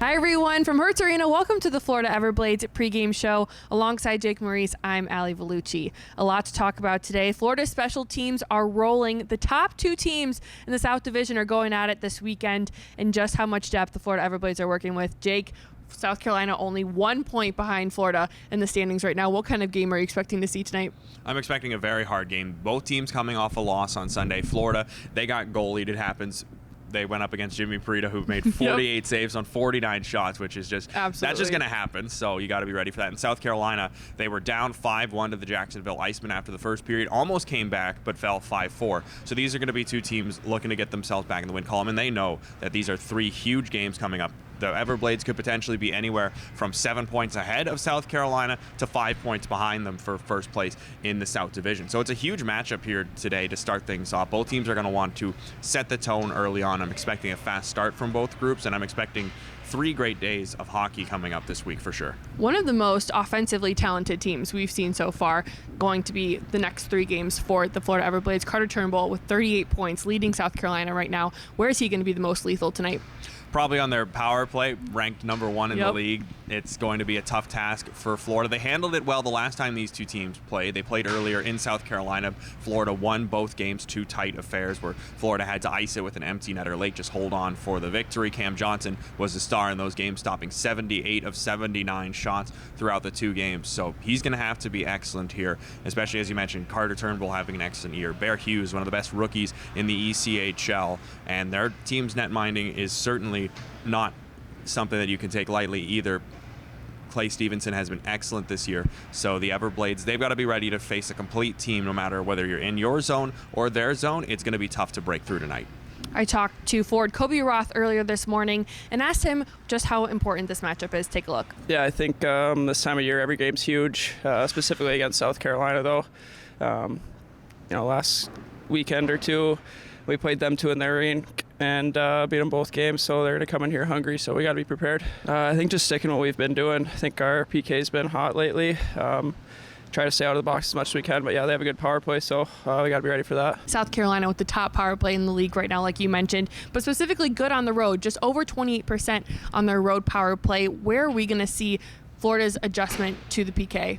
Hi, everyone. From Hertz Arena, welcome to the Florida Everblades pregame show. Alongside Jake Maurice, I'm Alli Vellucci. A lot to talk about today. Florida's special teams are rolling. The top two teams in the South Division are going at it this weekend, and just how much depth the Florida Everblades are working with. Jake, South Carolina only 1 point behind Florida in the standings right now. What kind of game are you expecting to see tonight? I'm expecting a very hard game. Both teams coming off a loss on Sunday. Florida, they got goalied. It happens. They went up against Jimmy Parita, who made 48 saves on 49 shots, which is just, Absolutely. That's just going to happen. So you got to be ready for that. In South Carolina, they were down 5-1 to the Jacksonville Icemen after the first period, almost came back, but fell 5-4. So these are going to be two teams looking to get themselves back in the win column, and they know that these are three huge games coming up. The Everblades could potentially be anywhere from 7 points ahead of South Carolina to 5 points behind them for first place in the South Division. So it's a huge matchup here today to start things off. Both teams are going to want to set the tone early on. I'm expecting a fast start from both groups, and I'm expecting 3 great days of hockey coming up this week for sure. One of the most offensively talented teams we've seen so far going to be the next 3 games for the Florida Everblades. Carter Turnbull with 38 points, leading South Carolina right now. Where is he going to be the most lethal tonight? Probably on their power play, ranked number 1 in the league. It's going to be a tough task for Florida. They handled it well the last time these two teams played. They played earlier in South Carolina. Florida won both games, 2 tight affairs where Florida had to ice it with an empty netter late, just hold on for the victory. Cam Johnson was the star in those games, stopping 78 of 79 shots throughout the 2 games. So he's going to have to be excellent here, especially as you mentioned, Carter Turnbull having an excellent year. Bear Hughes, one of the best rookies in the ECHL, and their team's net minding is certainly not something that you can take lightly either. Clay Stevenson has been excellent this year, so the Everblades, they've got to be ready to face a complete team no matter whether you're in your zone or their zone. It's going to be tough to break through tonight. I talked to forward Kobe Roth earlier this morning and asked him just how important this matchup is. Take a look. Yeah, I think this time of year every game's huge, specifically against South Carolina though. Last weekend or two we played them 2 in their rink and beat them both games, so they're going to come in here hungry, so we got to be prepared. I think just sticking what we've been doing. I think our PK's been hot lately. Try to stay out of the box as much as we can, but yeah, they have a good power play, so we got to be ready for that. South Carolina with the top power play in the league right now, like you mentioned, but specifically good on the road, just over 28% on their road power play. Where are we going to see Florida's adjustment to the PK?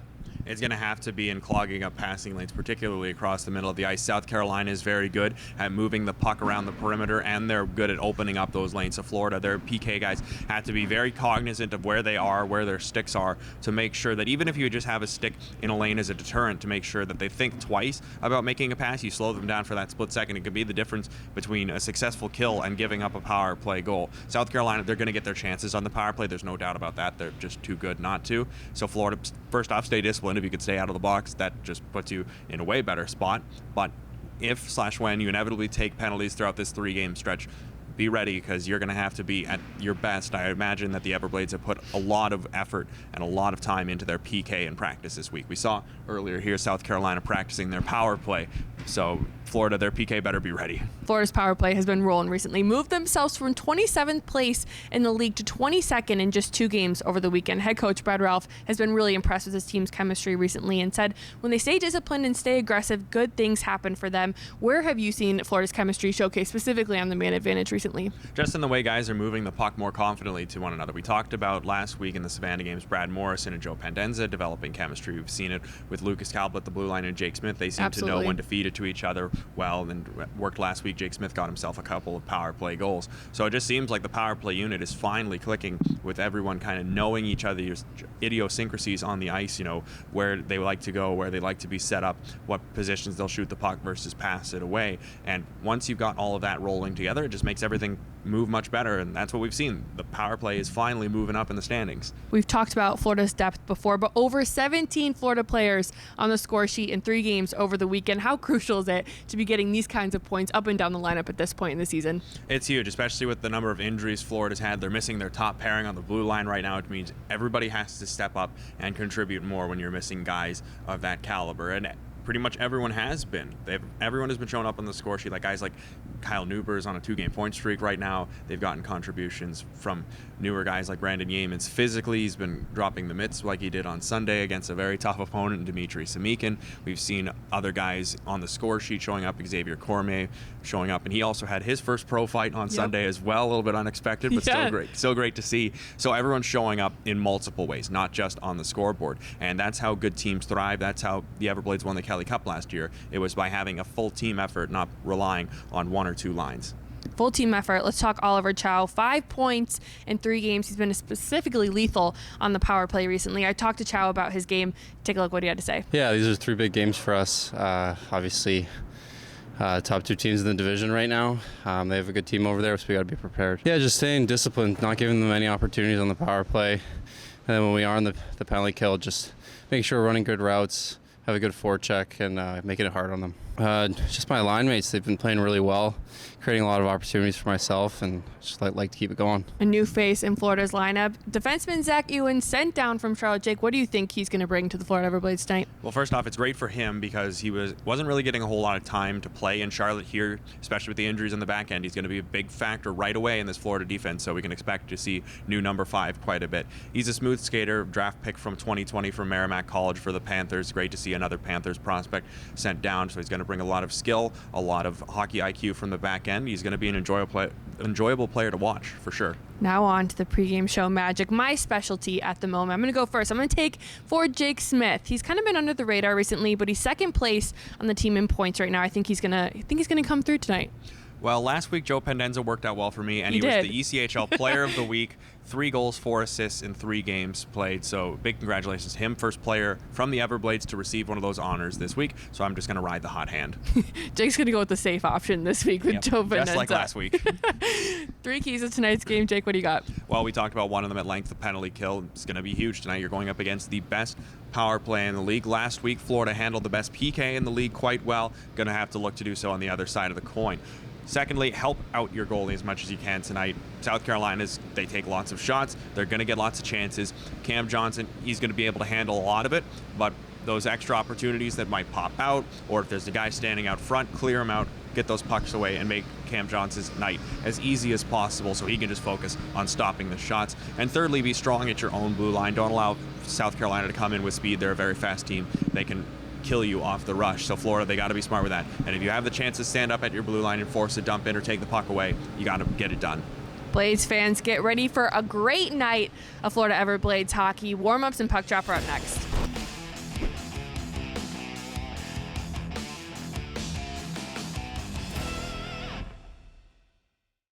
It's going to have to be in clogging up passing lanes, particularly across the middle of the ice. South Carolina is very good at moving the puck around the perimeter, and they're good at opening up those lanes. So Florida, their PK guys have to be very cognizant of where they are, where their sticks are, to make sure that even if you just have a stick in a lane as a deterrent, to make sure that they think twice about making a pass. You slow them down for that split second. It could be the difference between a successful kill and giving up a power play goal. South Carolina, they're going to get their chances on the power play. There's no doubt about that. They're just too good not to. So Florida, first off, stay disciplined. If you could stay out of the box, that just puts you in a way better spot. But if/when you inevitably take penalties throughout this 3-game stretch, be ready, because you're going to have to be at your best. I imagine that the Everblades have put a lot of effort and a lot of time into their PK in practice this week. We saw earlier here South Carolina practicing their power play. So Florida, their PK better be ready. Florida's power play has been rolling recently. Moved themselves from 27th place in the league to 22nd in just 2 games over the weekend. Head coach Brad Ralph has been really impressed with his team's chemistry recently and said when they stay disciplined and stay aggressive, good things happen for them. Where have you seen Florida's chemistry showcased specifically on the man advantage recently? Just in the way guys are moving the puck more confidently to one another. We talked about last week in the Savannah games, Brad Morrison and Joe Pendenza developing chemistry. We've seen it with Lucas Talbot, the blue line, and Jake Smith. They seem to know when to feed it to each other well, and worked last week. Jake Smith got himself a couple of power play goals. So it just seems like the power play unit is finally clicking, with everyone kind of knowing each other's idiosyncrasies on the ice, where they like to go, where they like to be set up, what positions they'll shoot the puck versus pass it away. And once you've got all of that rolling together, it just makes everything move much better, and that's what we've seen. The power play is finally moving up in the standings. We've talked about Florida's depth before, but over 17 Florida players on the score sheet in 3 games over the weekend. How crucial is it to be getting these kinds of points up and down the lineup at this point in the season? It's huge, especially with the number of injuries Florida's had. They're missing their top pairing on the blue line right now. It means everybody has to step up and contribute more when you're missing guys of that caliber. And pretty much everyone has been. Everyone has been showing up on the score sheet. Like guys like Kyle Neuber is on a 2-game point streak right now. They've gotten contributions from newer guys like Brandon Yeamans. Physically, he's been dropping the mitts like he did on Sunday against a very tough opponent, Dmitry Samikin. We've seen other guys on the score sheet showing up, Xavier Cormier showing up, and he also had his first pro fight on Sunday as well. A little bit unexpected, but still great to see. So everyone's showing up in multiple ways, not just on the scoreboard, and that's how good teams thrive. That's how the Everblades won the Kelly Cup last year. It was by having a full team effort, not relying on one or two lines. Full team effort. Let's talk Oliver Chow. 5 points in 3 games. He's been specifically lethal on the power play recently. I talked to Chow about his game. Take a look what he had to say. Yeah, these are 3 big games for us. Obviously, top 2 teams in the division right now. They have a good team over there, so we got to be prepared. Yeah, just staying disciplined, not giving them any opportunities on the power play. And then when we are on the penalty kill, just making sure we're running good routes, have a good forecheck, and making it hard on them. Just my line mates, they've been playing really well, creating a lot of opportunities for myself, and just like to keep it going. A new face in Florida's lineup. Defenseman Zach Ewan sent down from Charlotte. Jake, what do you think he's going to bring to the Florida Everblades tonight? Well, first off, it's great for him because he wasn't really getting a whole lot of time to play in Charlotte here, especially with the injuries in the back end. He's going to be a big factor right away in this Florida defense, so we can expect to see new number 5 quite a bit. He's a smooth skater, draft pick from 2020 from Merrimack College for the Panthers. Great to see another Panthers prospect sent down, so he's going to bring a lot of skill, a lot of hockey IQ from the back end. He's going to be an enjoyable player to watch for sure. Now on to the pregame show magic, my specialty at the moment. I'm going to go first. I'm going to take for Jake Smith. He's kind of been under the radar recently, but he's second place on the team in points right now. I think he's going to come through tonight. Well, last week Joe Pendenza worked out well for me, and he did. was the ECHL Player of the Week. 3 goals, 4 assists in 3 games played. So big congratulations to him, first player from the Everblades to receive one of those honors this week. So I'm just going to ride the hot hand. Jake's going to go with the safe option this week with Joe Pendenza. Just like last week. 3 keys of tonight's game. Jake, what do you got? Well, we talked about one of them at length, the penalty kill. It's going to be huge tonight. You're going up against the best power play in the league. Last week, Florida handled the best PK in the league quite well. Going to have to look to do so on the other side of the coin. Secondly, help out your goalie as much as you can tonight. South Carolina's, they take lots of shots. They're going to get lots of chances. Cam Johnson, he's going to be able to handle a lot of it, but those extra opportunities that might pop out, or if there's a guy standing out front, clear him out, get those pucks away, and make Cam Johnson's night as easy as possible so he can just focus on stopping the shots. And thirdly, be strong at your own blue line. Don't allow South Carolina to come in with speed. They're a very fast team. They can kill you off the rush. So Florida, they got to be smart with that. And if you have the chance to stand up at your blue line and force a dump in or take the puck away, you got to get it done. Blades fans, get ready for a great night of Florida Everblades hockey. Warm-ups and puck drop are up next.